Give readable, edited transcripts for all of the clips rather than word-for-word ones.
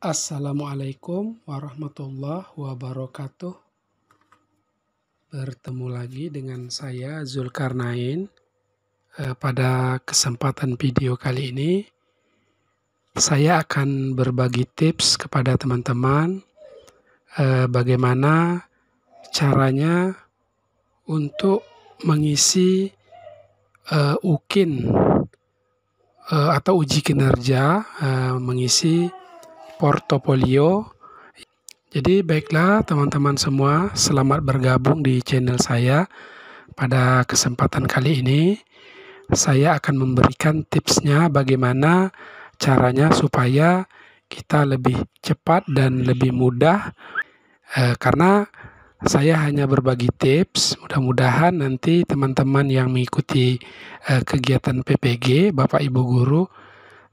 Assalamualaikum warahmatullahi wabarakatuh. Bertemu lagi dengan saya Zulkarnain. Pada kesempatan video kali ini, saya akan berbagi tips kepada teman-teman bagaimana caranya untuk mengisi UKIN atau uji kinerja, mengisi portofolio. Jadi baiklah teman-teman semua, selamat bergabung di channel saya. Pada kesempatan kali ini, saya akan memberikan tipsnya bagaimana caranya supaya kita lebih cepat dan lebih mudah. Karena saya hanya berbagi tips, mudah-mudahan nanti teman-teman yang mengikuti kegiatan PPG, Bapak Ibu Guru,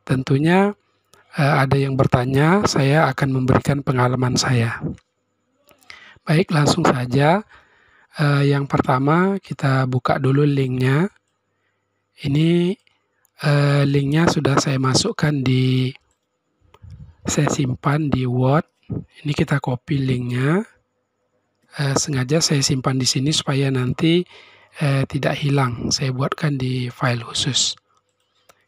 tentunya ada yang bertanya, saya akan memberikan pengalaman saya. Baik, langsung saja. Yang pertama, kita buka dulu linknya. Ini linknya sudah saya masukkan saya simpan di Word. Ini kita copy linknya. Sengaja saya simpan di sini supaya nanti tidak hilang. Saya buatkan di file khusus.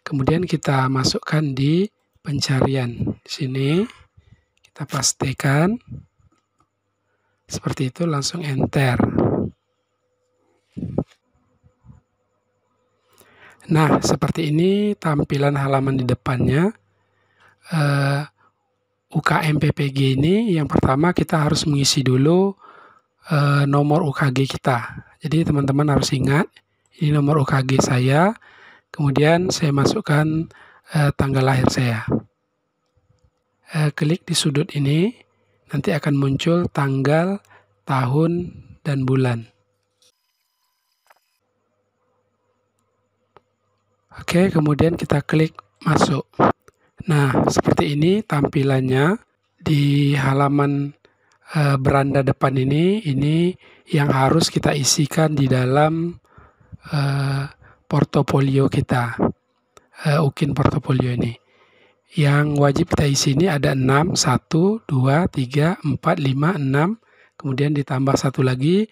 Kemudian kita masukkan di pencarian. Di sini kita pastikan seperti itu, langsung enter. Nah, seperti ini tampilan halaman di depannya. UKM PPG ini yang pertama kita harus mengisi dulu nomor UKG kita. Jadi teman-teman harus ingat, ini nomor UKG saya. Kemudian saya masukkan tanggal lahir saya. Klik di sudut ini, nanti akan muncul tanggal, tahun, dan bulan. Oke, kemudian kita klik masuk. Nah, seperti ini tampilannya di halaman beranda depan ini yang harus kita isikan di dalam portofolio kita, UKIN portofolio ini. Yang wajib kita isi ini ada 6, 1, 2, 3, 4, 5, 6, kemudian ditambah satu lagi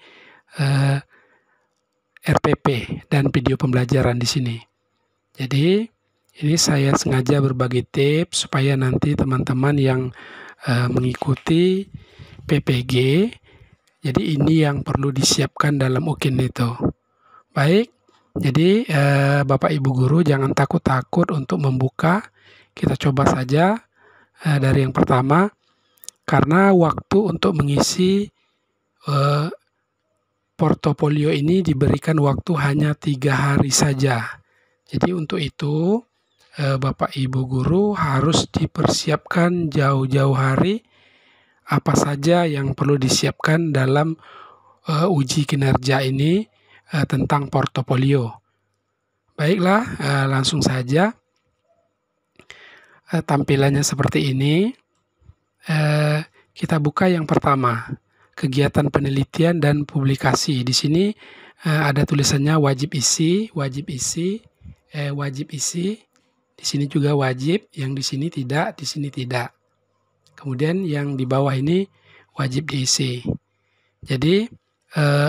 RPP dan video pembelajaran di sini. Jadi ini saya sengaja berbagi tips supaya nanti teman-teman yang mengikuti PPG, jadi ini yang perlu disiapkan dalam UKIN itu. Baik, jadi Bapak Ibu Guru jangan takut-takut untuk membuka. Kita coba saja dari yang pertama, karena waktu untuk mengisi portofolio ini diberikan waktu hanya 3 hari saja. Jadi untuk itu Bapak Ibu Guru harus dipersiapkan jauh-jauh hari apa saja yang perlu disiapkan dalam uji kinerja ini tentang portofolio. Baiklah, langsung saja. Tampilannya seperti ini. Kita buka yang pertama, kegiatan penelitian dan publikasi. Di sini ada tulisannya wajib isi, wajib isi, wajib isi. Di sini juga wajib, yang di sini tidak, di sini tidak. Kemudian yang di bawah ini wajib diisi. Jadi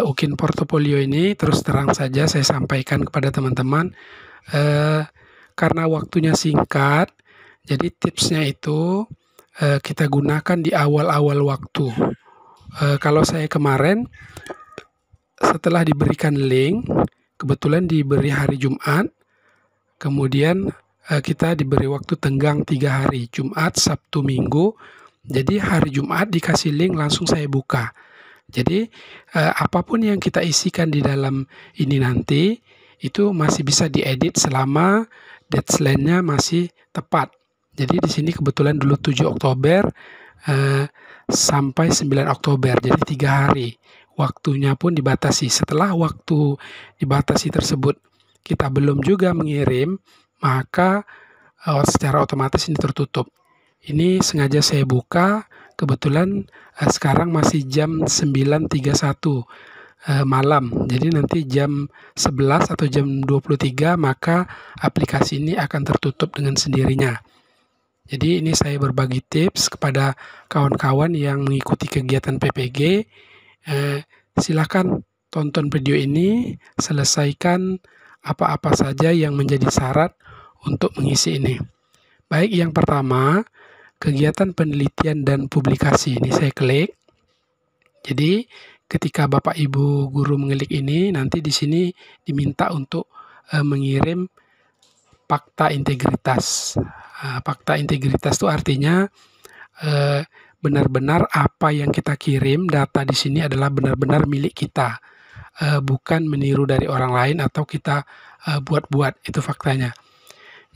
UKIN portofolio ini terus terang saja saya sampaikan kepada teman-teman, karena waktunya singkat, jadi tipsnya itu kita gunakan di awal-awal waktu. Kalau saya kemarin setelah diberikan link, kebetulan diberi hari Jumat, kemudian kita diberi waktu tenggang 3 hari, Jumat, Sabtu, Minggu. Jadi hari Jumat dikasih link, langsung saya buka. Jadi apapun yang kita isikan di dalam ini nanti, itu masih bisa diedit selama deadline-nya masih tepat. Jadi di sini kebetulan dulu 7 Oktober sampai 9 Oktober, jadi 3 hari. Waktunya pun dibatasi. Setelah waktu dibatasi tersebut kita belum juga mengirim, maka secara otomatis ini tertutup. Ini sengaja saya buka, kebetulan sekarang masih jam 9.31 malam. Jadi nanti jam 11 atau jam 23 maka aplikasi ini akan tertutup dengan sendirinya. Jadi ini saya berbagi tips kepada kawan-kawan yang mengikuti kegiatan PPG. Silakan tonton video ini, selesaikan apa-apa saja yang menjadi syarat untuk mengisi ini. Baik, yang pertama, kegiatan penelitian dan publikasi. Ini saya klik. Jadi ketika Bapak Ibu guru mengklik ini, nanti di sini diminta untuk mengirim fakta integritas. Fakta integritas itu artinya benar-benar apa yang kita kirim, data di sini adalah benar-benar milik kita, bukan meniru dari orang lain atau kita buat-buat, itu faktanya.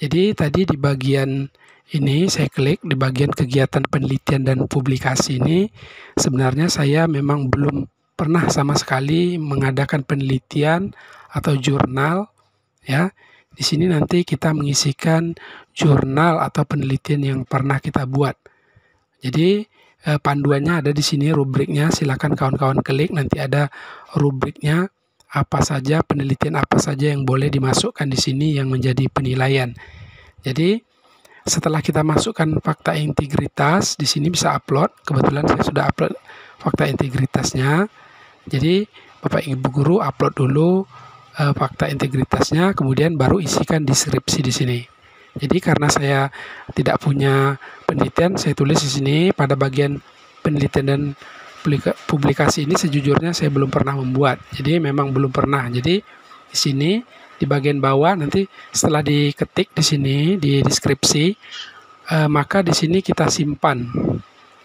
Jadi tadi di bagian ini saya klik di bagian kegiatan penelitian dan publikasi ini, sebenarnya saya memang belum pernah sama sekali mengadakan penelitian atau jurnal, ya. Di sini nanti kita mengisikan jurnal atau penelitian yang pernah kita buat. Jadi panduannya ada di sini, rubriknya, silakan kawan-kawan klik, nanti ada rubriknya apa saja, penelitian apa saja yang boleh dimasukkan di sini yang menjadi penilaian. Jadi setelah kita masukkan fakta integritas, di sini bisa upload. Kebetulan saya sudah upload fakta integritasnya. Jadi Bapak Ibu guru upload dulu fakta integritasnya, kemudian baru isikan deskripsi di sini. Jadi karena saya tidak punya penelitian, saya tulis di sini pada bagian penelitian dan publikasi ini sejujurnya saya belum pernah membuat. Jadi memang belum pernah. Jadi di sini di bagian bawah nanti setelah diketik di sini di deskripsi, maka di sini kita simpan.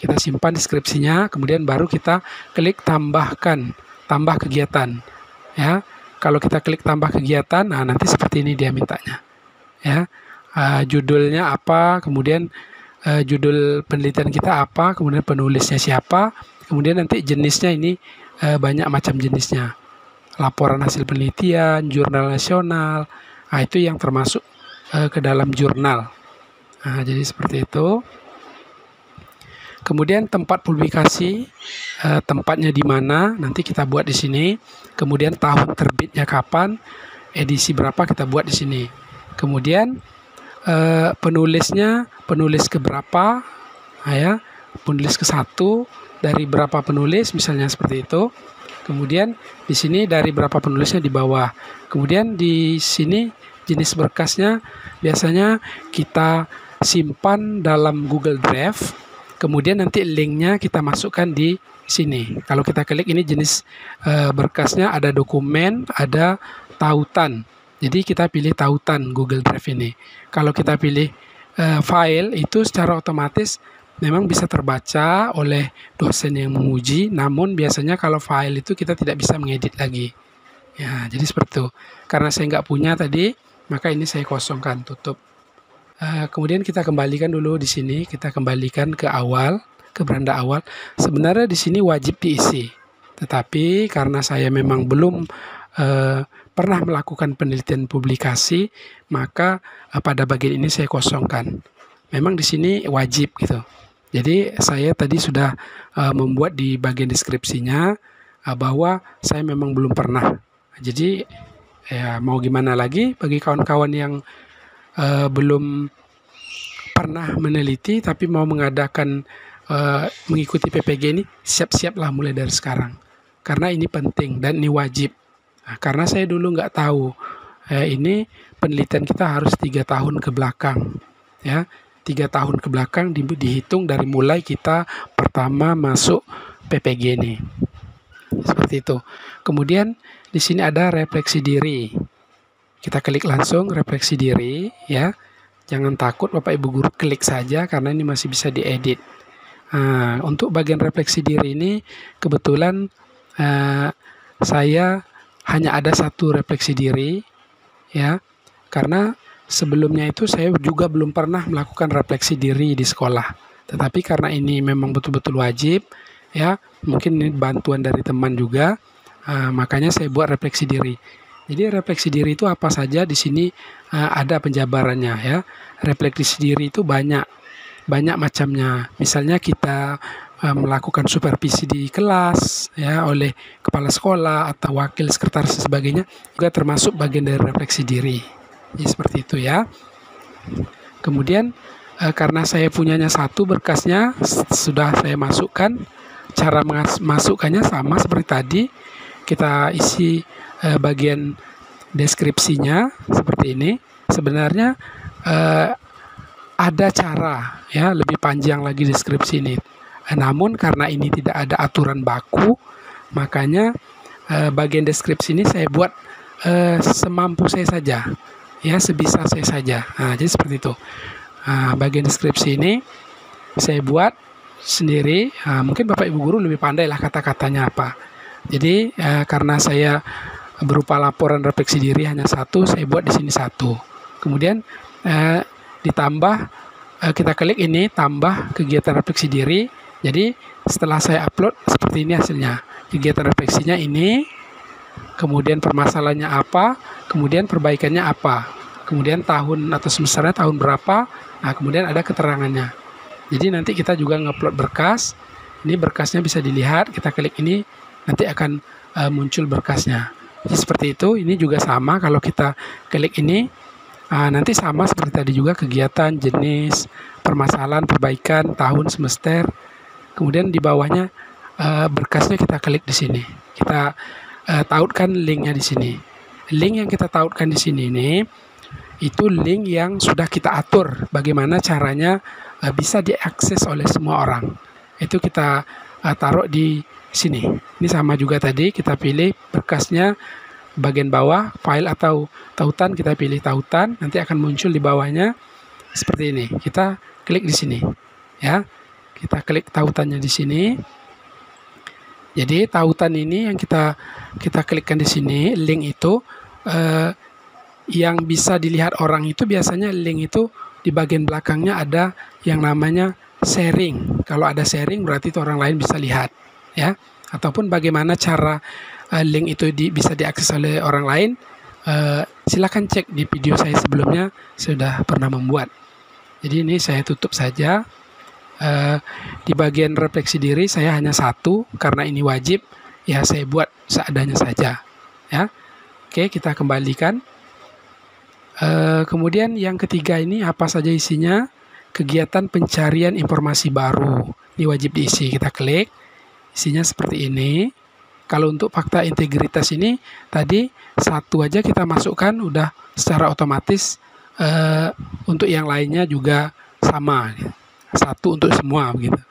Kita simpan deskripsinya, kemudian baru kita klik tambahkan, tambah kegiatan. Ya. Kalau kita klik tambah kegiatan, nah nanti seperti ini dia mintanya. Ya. Judulnya apa, kemudian judul penelitian kita apa, kemudian penulisnya siapa, kemudian nanti jenisnya ini banyak macam jenisnya. Laporan hasil penelitian, jurnal nasional, nah itu yang termasuk ke dalam jurnal. Nah, jadi seperti itu. Kemudian tempat publikasi, tempatnya di mana, nanti kita buat di sini. Kemudian tahun terbitnya kapan, edisi berapa kita buat di sini. Kemudian penulisnya, penulis keberapa, ya, penulis ke-1 dari berapa penulis, misalnya seperti itu. Kemudian di sini dari berapa penulisnya di bawah. Kemudian di sini jenis berkasnya biasanya kita simpan dalam Google Drive. Kemudian nanti linknya kita masukkan di sini. Kalau kita klik ini jenis berkasnya ada dokumen, ada tautan. Jadi kita pilih tautan Google Drive ini. Kalau kita pilih file itu secara otomatis memang bisa terbaca oleh dosen yang menguji. Namun biasanya kalau file itu kita tidak bisa mengedit lagi. Ya, jadi seperti itu. Karena saya nggak punya tadi, maka ini saya kosongkan, tutup. Kemudian kita kembalikan dulu di sini, kita kembalikan ke awal, ke beranda awal. Sebenarnya di sini wajib diisi, tetapi karena saya memang belum pernah melakukan penelitian publikasi, maka pada bagian ini saya kosongkan. Memang di sini wajib gitu. Jadi saya tadi sudah membuat di bagian deskripsinya bahwa saya memang belum pernah. Jadi ya mau gimana lagi bagi kawan-kawan yang belum pernah meneliti tapi mau mengadakan mengikuti PPG ini, siap-siaplah mulai dari sekarang karena ini penting dan ini wajib. Nah, karena saya dulu nggak tahu ini penelitian kita harus 3 tahun ke belakang, ya, 3 tahun ke belakang dihitung dari mulai kita pertama masuk PPG ini, seperti itu. Kemudian di sini ada refleksi diri. Kita klik langsung refleksi diri, ya. Jangan takut Bapak Ibu guru, klik saja karena ini masih bisa diedit. Nah, untuk bagian refleksi diri ini kebetulan saya hanya ada 1 refleksi diri, ya. Karena sebelumnya itu saya juga belum pernah melakukan refleksi diri di sekolah. Tetapi karena ini memang betul-betul wajib, ya, mungkin ini bantuan dari teman juga, makanya saya buat refleksi diri. Jadi refleksi diri itu apa saja di sini ada penjabarannya, ya. Refleksi diri itu banyak macamnya. Misalnya kita melakukan supervisi di kelas, ya, oleh kepala sekolah atau wakil sekretaris dan sebagainya, juga termasuk bagian dari refleksi diri. Jadi seperti itu, ya. Kemudian karena saya punyanya satu berkasnya sudah saya masukkan. Cara masukkannya sama seperti tadi. Kita isi bagian deskripsinya seperti ini. Sebenarnya ada cara ya lebih panjang lagi deskripsi ini. Namun karena ini tidak ada aturan baku, makanya bagian deskripsi ini saya buat semampu saya saja, ya sebisa saya saja. Nah, jadi seperti itu. Bagian deskripsi ini saya buat sendiri. Mungkin Bapak Ibu guru lebih pandai lah kata-katanya apa. Jadi karena saya berupa laporan refleksi diri hanya satu, saya buat di sini satu. Kemudian ditambah kita klik ini tambah kegiatan refleksi diri. Jadi setelah saya upload seperti ini hasilnya. Kegiatan refleksinya ini, kemudian permasalahannya apa, kemudian perbaikannya apa, kemudian tahun atau semesternya tahun berapa. Nah, kemudian ada keterangannya. Jadi nanti kita juga ngupload berkas. Ini berkasnya bisa dilihat. Kita klik ini nanti akan muncul berkasnya. Jadi seperti itu. Ini juga sama kalau kita klik ini. Nanti sama seperti tadi juga kegiatan, jenis, permasalahan, perbaikan, tahun, semester. Kemudian di bawahnya berkasnya kita klik di sini. Kita tautkan linknya di sini. Link yang kita tautkan di sini ini itu link yang sudah kita atur bagaimana caranya bisa diakses oleh semua orang. Itu kita taruh di sini. Ini sama juga tadi kita pilih berkasnya bagian bawah, file atau tautan, kita pilih tautan, nanti akan muncul di bawahnya seperti ini. Kita klik di sini, ya. Kita klik tautannya di sini. Jadi tautan ini yang kita klikkan di sini, link itu yang bisa dilihat orang itu biasanya link itu di bagian belakangnya ada yang namanya sharing. Kalau ada sharing berarti itu orang lain bisa lihat, ya. Ataupun bagaimana cara link itu bisa diakses oleh orang lain, silakan cek di video saya sebelumnya, sudah pernah membuat. Jadi ini saya tutup saja. Di bagian refleksi diri saya hanya satu karena ini wajib, ya saya buat seadanya saja, ya. Oke, kita kembalikan. Kemudian yang ketiga ini apa saja isinya? Kegiatan pencarian informasi baru. Ini wajib diisi. Kita klik. Isinya seperti ini. Kalau untuk fakta integritas ini tadi satu aja kita masukkan udah secara otomatis. Untuk yang lainnya juga sama. Satu untuk semua begitu.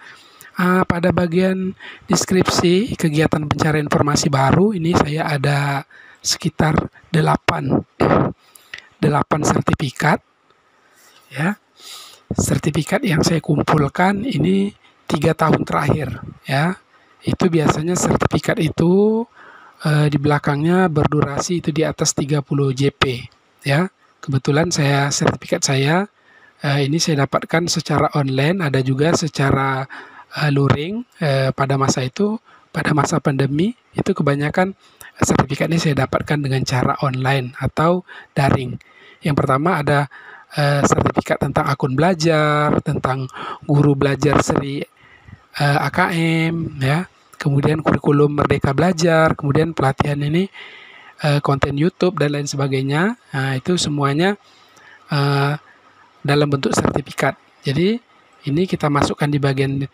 Pada bagian deskripsi kegiatan pencarian informasi baru ini saya ada sekitar 8 sertifikat, ya. Sertifikat yang saya kumpulkan ini 3 tahun terakhir, ya. Itu biasanya sertifikat itu di belakangnya berdurasi itu di atas 30 JP, ya. Kebetulan sertifikat saya ini saya dapatkan secara online, ada juga secara luring. Pada masa itu, pada masa pandemi itu kebanyakan sertifikat ini saya dapatkan dengan cara online atau daring. Yang pertama ada sertifikat tentang akun belajar, tentang guru belajar seri AKM, ya. Kemudian kurikulum Merdeka Belajar, kemudian pelatihan ini konten YouTube dan lain sebagainya. Nah, itu semuanya dalam bentuk sertifikat. Jadi ini kita masukkan di bagian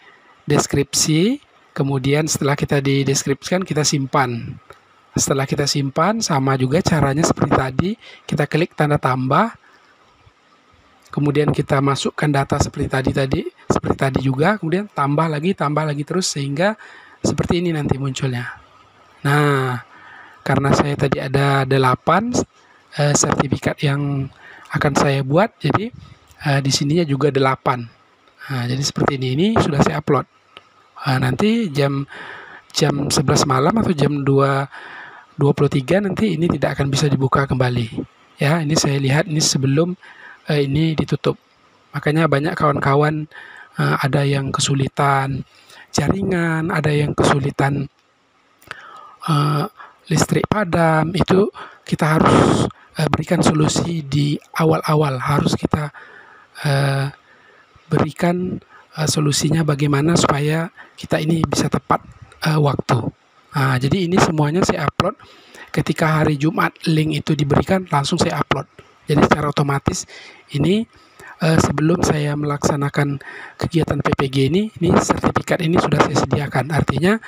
deskripsi, kemudian setelah kita dideskripsikan kita simpan. Setelah kita simpan sama juga caranya seperti tadi, kita klik tanda tambah, kemudian kita masukkan data seperti tadi juga, kemudian tambah lagi terus sehingga seperti ini nanti munculnya. Nah, karena saya tadi ada 8 sertifikat yang akan saya buat, jadi di sininya juga 8. Nah, jadi seperti ini sudah saya upload. Nanti jam 11 malam atau jam 2.23 nanti ini tidak akan bisa dibuka kembali. Ya, ini saya lihat ini sebelum ini ditutup. Makanya banyak kawan-kawan ada yang kesulitan jaringan, ada yang kesulitan listrik padam. Itu kita harus berikan solusi di awal-awal. Harus kita berikan solusinya bagaimana supaya kita ini bisa tepat waktu. Nah, jadi ini semuanya saya upload ketika hari Jumat link itu diberikan langsung saya upload. Jadi secara otomatis ini sebelum saya melaksanakan kegiatan PPG ini sertifikat ini sudah saya sediakan. Artinya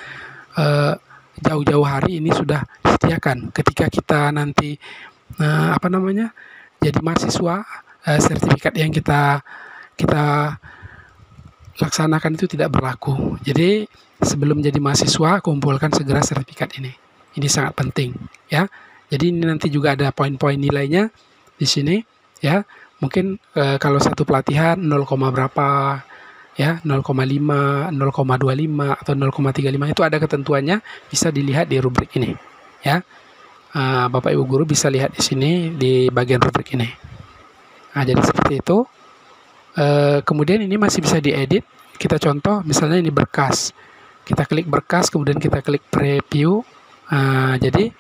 jauh-jauh hari ini sudah disediakan. Ketika kita nanti jadi mahasiswa, sertifikat yang kita laksanakan itu tidak berlaku. Jadi sebelum jadi mahasiswa, kumpulkan segera sertifikat ini. Ini sangat penting, ya. Jadi ini nanti juga ada poin-poin nilainya di sini, ya. Mungkin kalau satu pelatihan 0, berapa, ya, 0,5, 0,25 atau 0,35 itu ada ketentuannya, bisa dilihat di rubrik ini, ya. Bapak Ibu guru bisa lihat di sini di bagian rubrik ini. Nah, jadi seperti itu. Kemudian ini masih bisa diedit. Kita contoh misalnya ini berkas. Kita klik berkas, kemudian kita klik preview. Jadi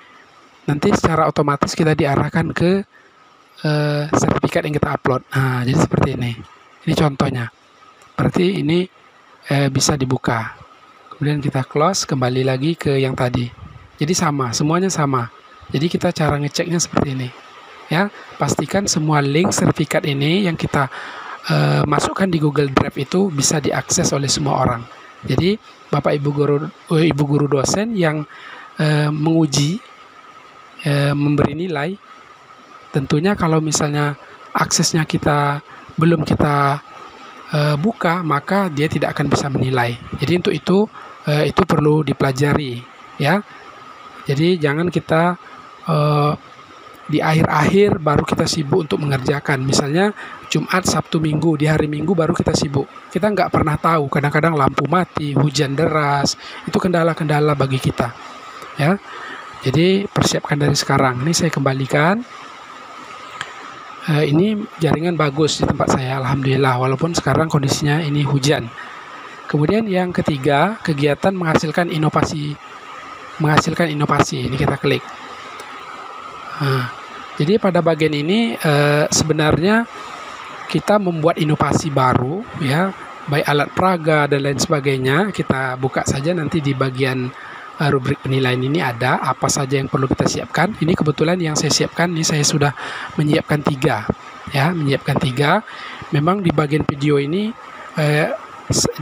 nanti secara otomatis kita diarahkan ke sertifikat yang kita upload. Jadi seperti ini. Ini contohnya. Berarti ini bisa dibuka. Kemudian kita close, kembali lagi ke yang tadi. Jadi sama, semuanya sama. Jadi kita cara ngeceknya seperti ini. Ya, pastikan semua link sertifikat ini yang kita masukkan di Google Drive itu bisa diakses oleh semua orang. Jadi Bapak Ibu guru dosen yang menguji, memberi nilai, tentunya kalau misalnya aksesnya belum kita buka, maka dia tidak akan bisa menilai. Jadi untuk itu perlu dipelajari, ya. Jadi jangan kita di akhir-akhir baru kita sibuk untuk mengerjakan. Misalnya Jumat, Sabtu, Minggu, di hari Minggu baru kita sibuk. Kita nggak pernah tahu, kadang-kadang lampu mati, hujan deras, itu kendala-kendala bagi kita, ya. Jadi persiapkan dari sekarang. Ini saya kembalikan. Ini jaringan bagus di tempat saya, alhamdulillah, walaupun sekarang kondisinya ini hujan. Kemudian yang ketiga, kegiatan menghasilkan inovasi. Ini kita klik. Jadi pada bagian ini sebenarnya kita membuat inovasi baru, ya, baik alat peraga dan lain sebagainya. Kita buka saja nanti di bagian rubrik penilaian ini ada apa saja yang perlu kita siapkan. Ini kebetulan yang saya siapkan, ini saya sudah menyiapkan 3, ya, menyiapkan 3. Memang di bagian video ini,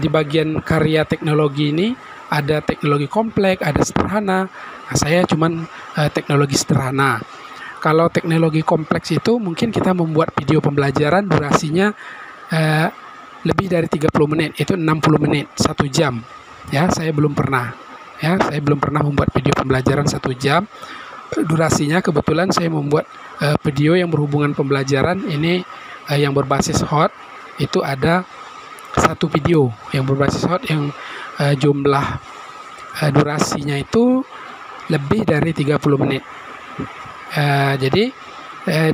di bagian karya teknologi ini ada teknologi kompleks, ada sederhana. Nah, saya cuman teknologi sederhana. Kalau teknologi kompleks itu mungkin kita membuat video pembelajaran durasinya lebih dari 30 menit, itu 60 menit, 1 jam. Ya, saya belum pernah. Ya, saya belum pernah membuat video pembelajaran 1 jam. Durasinya kebetulan saya membuat video yang berhubungan pembelajaran ini yang berbasis hot, itu ada 1 video yang berbasis hot yang jumlah durasinya itu lebih dari 30 menit. Jadi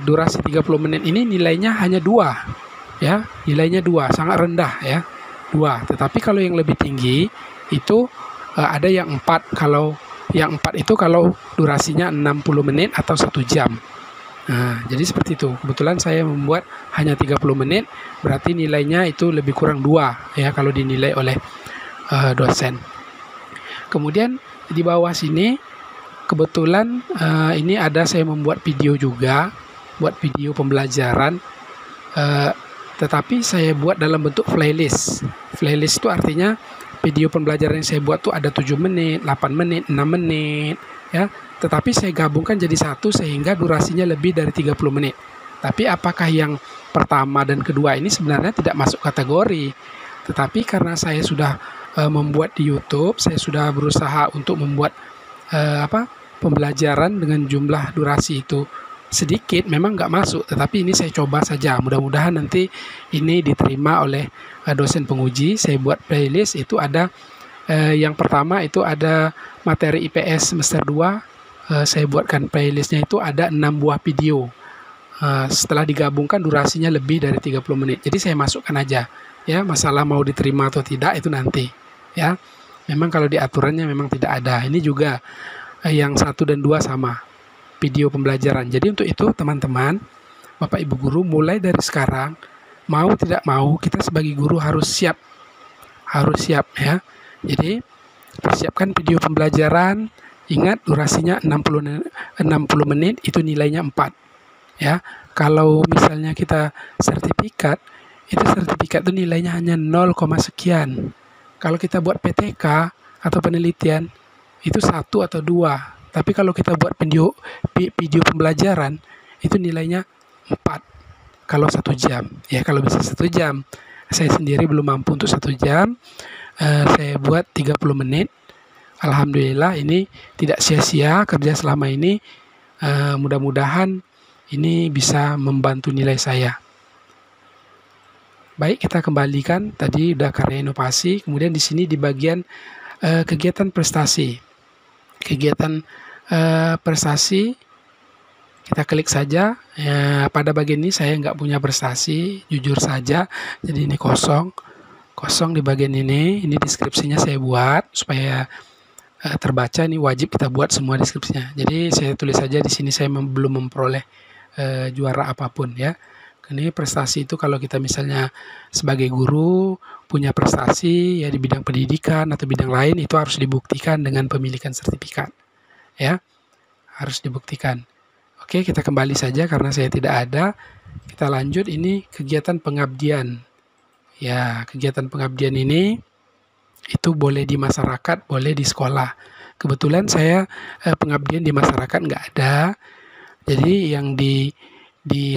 durasi 30 menit ini nilainya hanya 2, ya, nilainya 2, sangat rendah, ya, 2. Tetapi kalau yang lebih tinggi itu ada yang 4. Kalau yang 4 itu kalau durasinya 60 menit atau 1 jam. Nah, jadi seperti itu. Kebetulan saya membuat hanya 30 menit, berarti nilainya itu lebih kurang 2, ya, kalau dinilai oleh dosen. Kemudian di bawah sini kebetulan ini ada saya membuat video juga, buat video pembelajaran, tetapi saya buat dalam bentuk playlist. Playlist itu artinya video pembelajaran yang saya buat tuh ada 7 menit, 8 menit, 6 menit, ya. Tetapi saya gabungkan jadi 1 sehingga durasinya lebih dari 30 menit. Tapi apakah yang pertama dan kedua ini sebenarnya tidak masuk kategori. Tetapi karena saya sudah membuat di YouTube, saya sudah berusaha untuk membuat pembelajaran dengan jumlah durasi itu sedikit, memang nggak masuk, tetapi ini saya coba saja, mudah-mudahan nanti ini diterima oleh dosen penguji. Saya buat playlist itu ada yang pertama itu ada materi IPS semester 2, saya buatkan playlistnya itu ada 6 buah video, setelah digabungkan durasinya lebih dari 30 menit, jadi saya masukkan aja, ya. Masalah mau diterima atau tidak itu nanti, ya. Memang kalau di aturannya memang tidak ada. Ini juga yang 1 dan 2 sama, video pembelajaran. Jadi untuk itu teman-teman, Bapak Ibu guru, mulai dari sekarang, mau tidak mau kita sebagai guru harus siap, ya. Jadi persiapkan video pembelajaran, ingat durasinya 60 menit, itu nilainya 4, ya. Kalau misalnya kita sertifikat itu sertifikat itu nilainya hanya 0, sekian. Kalau kita buat PTK atau penelitian itu 1 atau 2. Tapi kalau kita buat video pembelajaran itu nilainya 4 kalau 1 jam. Ya kalau bisa 1 jam. Saya sendiri belum mampu untuk 1 jam. Saya buat 30 menit. Alhamdulillah ini tidak sia-sia kerja selama ini. Mudah-mudahan ini bisa membantu nilai saya. Baik, kita kembalikan tadi udah karya inovasi. Kemudian di sini di bagian kegiatan prestasi. Kegiatan prestasi kita klik saja. Pada bagian ini saya nggak punya prestasi, jujur saja. Jadi ini kosong di bagian ini. Ini deskripsinya saya buat supaya terbaca. Ini wajib kita buat semua deskripsinya. Jadi saya tulis saja di sini saya belum memperoleh juara apapun ya. Ini prestasi itu kalau kita misalnya sebagai guru punya prestasi ya di bidang pendidikan atau bidang lain itu harus dibuktikan dengan pemilikan sertifikat ya, harus dibuktikan. Oke, kita kembali saja karena saya tidak ada. Kita lanjut, ini kegiatan pengabdian ya. Kegiatan pengabdian ini itu boleh di masyarakat, boleh di sekolah. Kebetulan saya pengabdian di masyarakat nggak ada, jadi yang di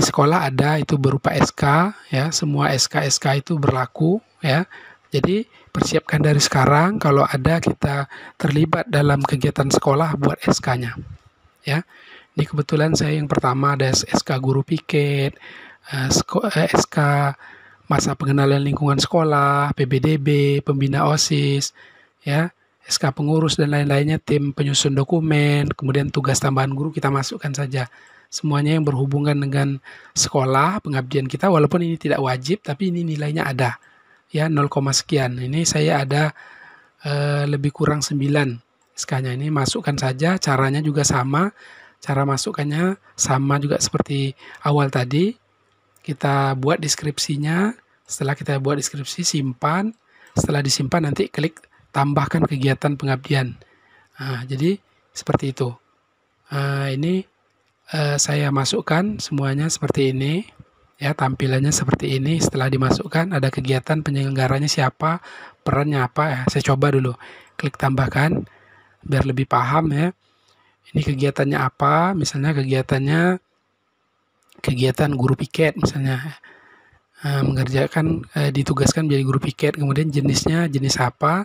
sekolah ada, itu berupa SK ya, semua SK itu berlaku ya. Jadi persiapkan dari sekarang kalau ada kita terlibat dalam kegiatan sekolah buat SK-nya ya. Ini kebetulan saya yang pertama ada SK guru piket, SK masa pengenalan lingkungan sekolah, PBDB, pembina OSIS ya, SK pengurus dan lain-lainnya, tim penyusun dokumen, kemudian tugas tambahan guru kita masukkan saja. Semuanya yang berhubungan dengan sekolah, pengabdian kita, walaupun ini tidak wajib, tapi ini nilainya ada. Ya, 0, sekian. Ini saya ada lebih kurang 9 SK-nya. Ini masukkan saja, caranya juga sama. Cara masukkannya sama juga seperti awal tadi. Kita buat deskripsinya. Setelah kita buat deskripsi, simpan. Setelah disimpan, nanti klik tambahkan kegiatan pengabdian. Jadi, seperti itu. Ini saya masukkan semuanya seperti ini ya, tampilannya seperti ini. Setelah dimasukkan ada kegiatan, penyelenggaranya siapa, perannya apa ya. Saya coba dulu klik tambahkan biar lebih paham ya. Ini kegiatannya apa, misalnya kegiatan guru piket misalnya, mengerjakan ditugaskan menjadi guru piket, kemudian jenisnya jenis apa.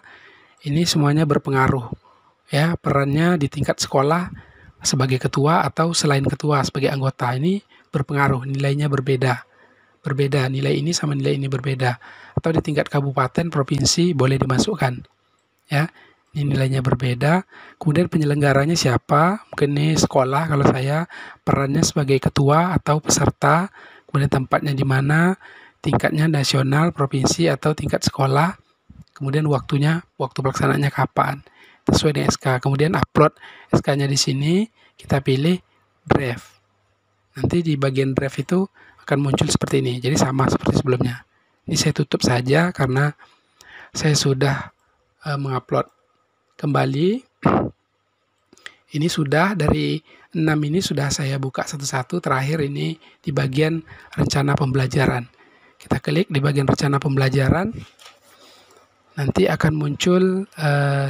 Ini semuanya berpengaruh ya, perannya di tingkat sekolah sebagai ketua atau selain ketua sebagai anggota, ini berpengaruh, nilainya berbeda nilai ini sama nilai ini berbeda. Atau di tingkat kabupaten, provinsi boleh dimasukkan ya, ini nilainya berbeda. Kemudian penyelenggaranya siapa, mungkin ini sekolah kalau saya, perannya sebagai ketua atau peserta, kemudian tempatnya di mana, tingkatnya nasional, provinsi atau tingkat sekolah, kemudian waktu pelaksanaannya kapan sesuai dengan SK. Kemudian upload SK-nya di sini, kita pilih draft. Nanti di bagian draft itu akan muncul seperti ini. Jadi sama seperti sebelumnya. Ini saya tutup saja karena saya sudah mengupload kembali. Ini sudah dari 6 ini sudah saya buka satu-satu. Terakhir ini di bagian rencana pembelajaran. Kita klik di bagian rencana pembelajaran. Nanti akan muncul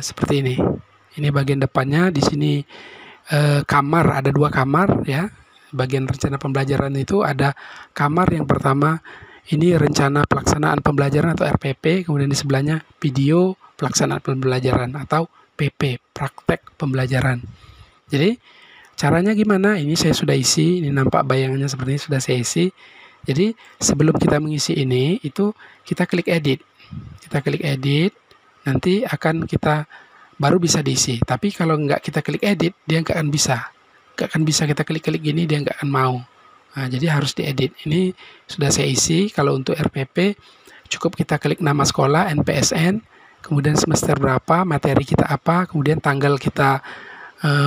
seperti ini. Ini bagian depannya, di sini kamar, ada 2 kamar ya. Bagian rencana pembelajaran itu ada kamar yang pertama, ini rencana pelaksanaan pembelajaran atau RPP, kemudian di sebelahnya video pelaksanaan pembelajaran atau PP, praktek pembelajaran. Jadi caranya gimana? Ini saya sudah isi, ini nampak bayangannya seperti ini sudah saya isi. Jadi sebelum kita mengisi ini, itu kita klik edit. Kita klik edit, nanti akan kita baru bisa diisi. Tapi kalau nggak kita klik edit, dia nggak akan bisa. Nggak akan bisa kita klik-klik gini, dia nggak akan mau. Nah, jadi harus diedit. Ini sudah saya isi. Kalau untuk RPP, cukup kita klik nama sekolah, NPSN, kemudian semester berapa, materi kita apa, kemudian tanggal kita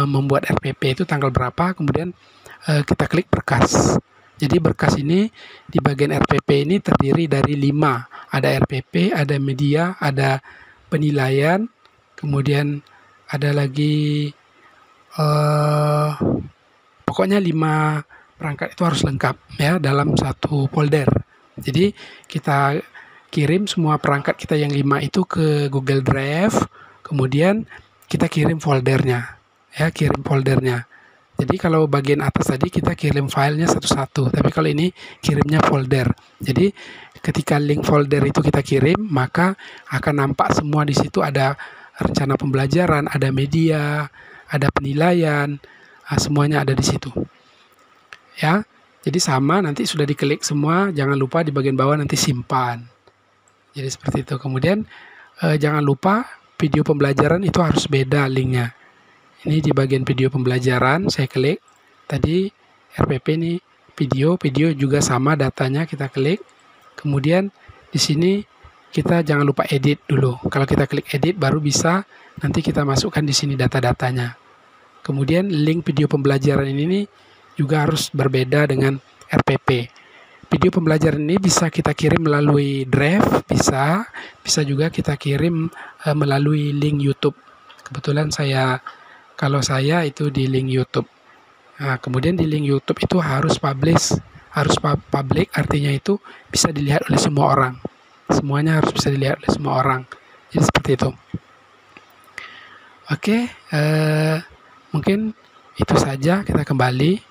membuat RPP itu tanggal berapa, kemudian kita klik berkas. Jadi berkas ini di bagian RPP ini terdiri dari 5. Ada RPP, ada media, ada penilaian, kemudian ada lagi pokoknya 5 perangkat itu harus lengkap ya dalam satu folder. Jadi kita kirim semua perangkat kita yang 5 itu ke Google Drive, kemudian kita kirim foldernya, ya, kirim foldernya. Jadi kalau bagian atas tadi kita kirim filenya satu-satu, tapi kalau ini kirimnya folder. Jadi ketika link folder itu kita kirim, maka akan nampak semua di situ ada rencana pembelajaran, ada media, ada penilaian, semuanya ada di situ. Ya, jadi sama nanti sudah diklik semua, jangan lupa di bagian bawah nanti simpan. Jadi seperti itu. Kemudian jangan lupa video pembelajaran itu harus beda linknya. Ini di bagian video pembelajaran, saya klik. Tadi RPP ini video juga sama datanya, kita klik. Kemudian di sini kita jangan lupa edit dulu. Kalau kita klik edit baru bisa nanti kita masukkan di sini data-datanya. Kemudian link video pembelajaran ini juga harus berbeda dengan RPP. Video pembelajaran ini bisa kita kirim melalui Drive, bisa juga kita kirim melalui link YouTube. Kebetulan kalau saya itu di link YouTube. Nah, kemudian di link YouTube itu harus public, artinya itu bisa dilihat oleh semua orang. Semuanya harus bisa dilihat oleh semua orang. Jadi seperti itu. Oke, mungkin itu saja, kita kembali.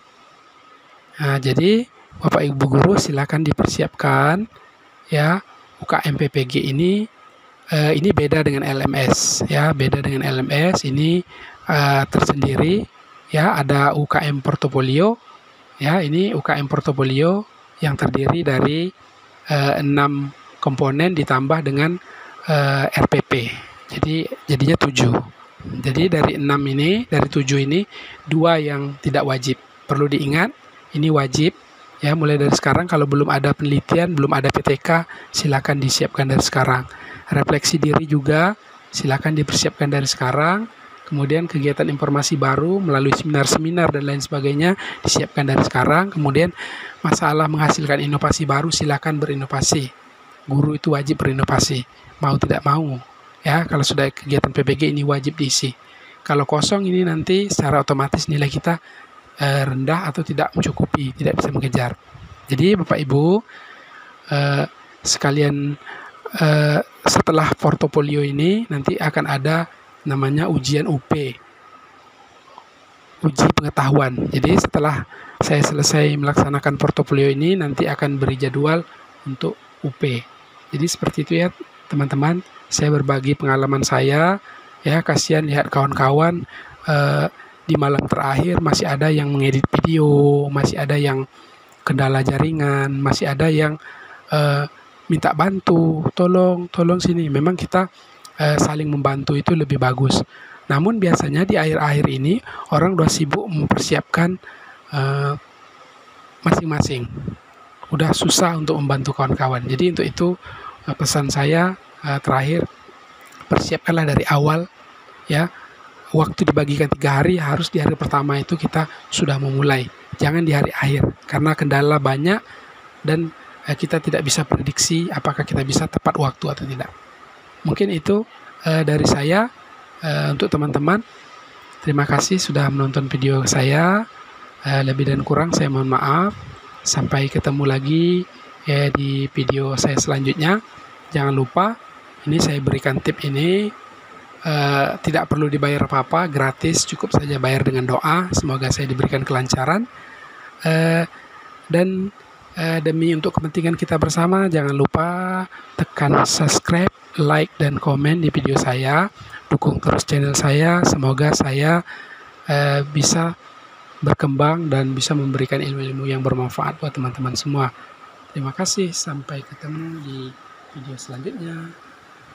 Nah, jadi Bapak Ibu Guru silakan dipersiapkan, ya. UKM PPG ini beda dengan LMS, ya, beda dengan LMS. Ini tersendiri, ya. Ada UKM portofolio, ya. Ini UKM portofolio yang terdiri dari 6 komponen ditambah dengan RPP. Jadi jadinya 7. Jadi dari 7 ini 2 yang tidak wajib. Perlu diingat, ini wajib, ya. Mulai dari sekarang kalau belum ada penelitian, belum ada PTK, silakan disiapkan dari sekarang. Refleksi diri juga silakan dipersiapkan dari sekarang. Kemudian kegiatan informasi baru melalui seminar-seminar dan lain sebagainya disiapkan dari sekarang. Kemudian masalah menghasilkan inovasi baru, silakan berinovasi. Guru itu wajib berinovasi, mau tidak mau. Ya, kalau sudah kegiatan PPG ini wajib diisi. Kalau kosong ini nanti secara otomatis nilai kita rendah atau tidak mencukupi, tidak bisa mengejar. Jadi Bapak Ibu sekalian, setelah portofolio ini nanti akan ada namanya ujian UP, uji pengetahuan. Jadi setelah saya selesai melaksanakan portofolio ini nanti akan beri jadwal untuk UP. Jadi seperti itu ya teman-teman, saya berbagi pengalaman saya, ya. Kasihan lihat kawan-kawan di malam terakhir masih ada yang mengedit video, masih ada yang kendala jaringan, masih ada yang minta bantu, tolong sini. Memang kita saling membantu itu lebih bagus. Namun biasanya di akhir-akhir ini orang udah sibuk mempersiapkan masing-masing. Udah susah untuk membantu kawan-kawan. Jadi untuk itu pesan saya terakhir, persiapkanlah dari awal, ya. Waktu dibagikan 3 hari, harus di hari pertama itu kita sudah memulai. Jangan di hari akhir, karena kendala banyak dan kita tidak bisa prediksi apakah kita bisa tepat waktu atau tidak. Mungkin itu dari saya untuk teman-teman. Terima kasih sudah menonton video saya. Lebih dan kurang saya mohon maaf. Sampai ketemu lagi di video saya selanjutnya. Jangan lupa, ini saya berikan tip ini. Tidak perlu dibayar apa-apa, gratis, cukup saja bayar dengan doa. Semoga saya diberikan kelancaran. Dan demi untuk kepentingan kita bersama, jangan lupa tekan subscribe, like, dan komen di video saya. Dukung terus channel saya. Semoga saya bisa berkembang dan bisa memberikan ilmu-ilmu yang bermanfaat buat teman-teman semua. Terima kasih. Sampai ketemu di video selanjutnya.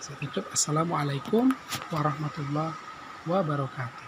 Saya tutup. Assalamualaikum warahmatullahi wabarakatuh.